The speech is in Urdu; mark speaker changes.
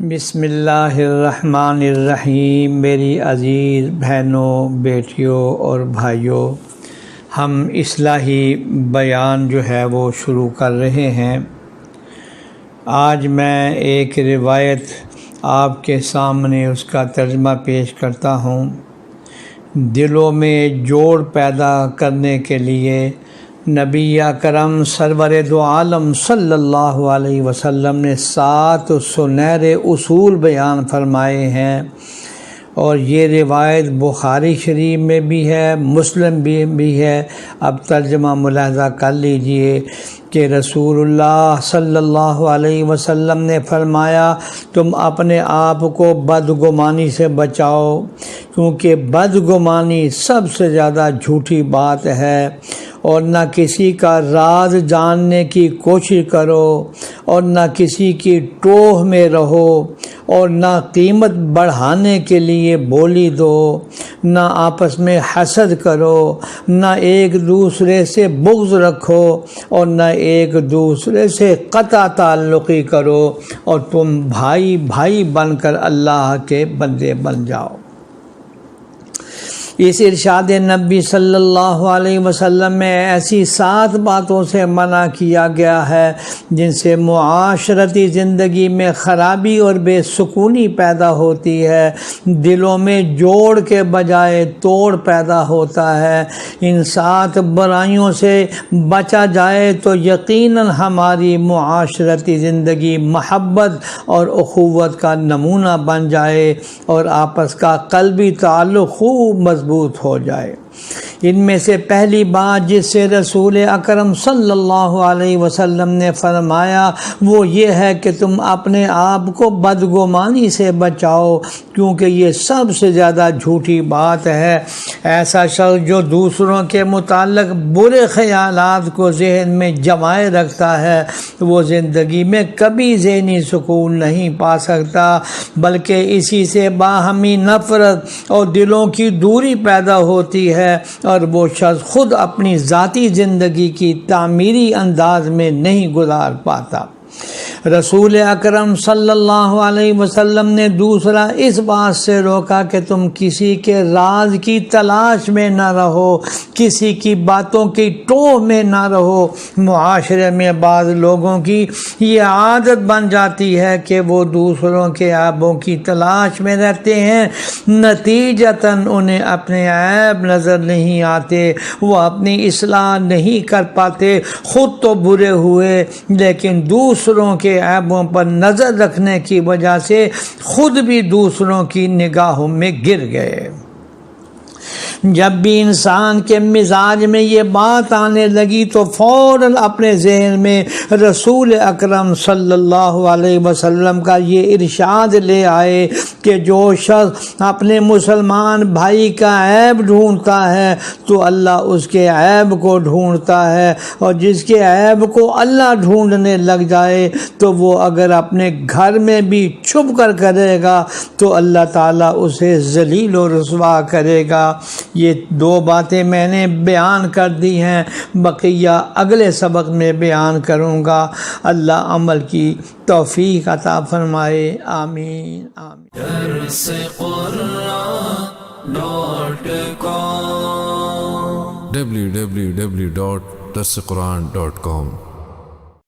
Speaker 1: بسم اللہ الرحمن الرحیم۔ میری عزیز بہنوں، بیٹیوں اور بھائیوں، ہم اصلاحی بیان جو ہے وہ شروع کر رہے ہیں۔ آج میں ایک روایت آپ کے سامنے اس کا ترجمہ پیش کرتا ہوں۔ دلوں میں جوڑ پیدا کرنے کے لیے نبی اکرم سرور دو عالم صلی اللہ علیہ وسلم نے 7 سنہرے اصول بیان فرمائے ہیں، اور یہ روایت بخاری شریف میں بھی ہے، مسلم بھی ہے۔ اب ترجمہ ملاحظہ کر لیجئے کہ رسول اللہ صلی اللہ علیہ وسلم نے فرمایا، تم اپنے آپ کو بدگمانی سے بچاؤ، کیونکہ بدگمانی سب سے زیادہ جھوٹی بات ہے، اور نہ کسی کا راز جاننے کی کوشش کرو، اور نہ کسی کی ٹوہ میں رہو، اور نہ قیمت بڑھانے کے لیے بولی دو، نہ آپس میں حسد کرو، نہ ایک دوسرے سے بغض رکھو، اور نہ ایک دوسرے سے قطع تعلقی کرو، اور تم بھائی بھائی بن کر اللہ کے بندے بن جاؤ۔ اس ارشاد نبی صلی اللہ علیہ وسلم میں ایسی 7 باتوں سے منع کیا گیا ہے جن سے معاشرتی زندگی میں خرابی اور بے سکونی پیدا ہوتی ہے، دلوں میں جوڑ کے بجائے توڑ پیدا ہوتا ہے۔ ان 7 برائیوں سے بچا جائے تو یقیناً ہماری معاشرتی زندگی محبت اور اخوت کا نمونہ بن جائے، اور آپس کا قلبی تعلق خوب مضبوط ہو جائے۔ ان میں سے پہلی بات جس سے رسول اکرم صلی اللہ علیہ وسلم نے فرمایا وہ یہ ہے کہ تم اپنے آپ کو بدگمانی سے بچاؤ، کیونکہ یہ سب سے زیادہ جھوٹی بات ہے۔ ایسا شخص جو دوسروں کے متعلق برے خیالات کو ذہن میں جمائے رکھتا ہے وہ زندگی میں کبھی ذہنی سکون نہیں پا سکتا، بلکہ اسی سے باہمی نفرت اور دلوں کی دوری پیدا ہوتی ہے، اور وہ شخص خود اپنی ذاتی زندگی کی تعمیری انداز میں نہیں گزار پاتا۔ رسول اکرم صلی اللہ علیہ وسلم نے دوسرا اس بات سے روکا کہ تم کسی کے راز کی تلاش میں نہ رہو، کسی کی باتوں کی ٹوہ میں نہ رہو۔ معاشرے میں بعض لوگوں کی یہ عادت بن جاتی ہے کہ وہ دوسروں کے عیبوں کی تلاش میں رہتے ہیں، نتیجتاً انہیں اپنے عیب نظر نہیں آتے، وہ اپنی اصلاح نہیں کر پاتے، خود تو برے ہوئے لیکن دوسروں کے عیبوں پر نظر رکھنے کی وجہ سے خود بھی دوسروں کی نگاہوں میں گر گئے۔ جب بھی انسان کے مزاج میں یہ بات آنے لگی تو فوراً اپنے ذہن میں رسول اکرم صلی اللہ علیہ وسلم کا یہ ارشاد لے آئے کہ جو شخص اپنے مسلمان بھائی کا عیب ڈھونڈتا ہے تو اللہ اس کے عیب کو ڈھونڈتا ہے، اور جس کے عیب کو اللہ ڈھونڈنے لگ جائے تو وہ اگر اپنے گھر میں بھی چھپ کر کرے گا تو اللہ تعالیٰ اسے ذلیل و رسوا کرے گا۔ یہ 2 باتیں میں نے بیان کر دی ہیں، بقیہ اگلے سبق میں بیان کروں گا۔ اللہ عمل کی توفیق عطا فرمائے، آمین آمین۔
Speaker 2: www.darsequran.com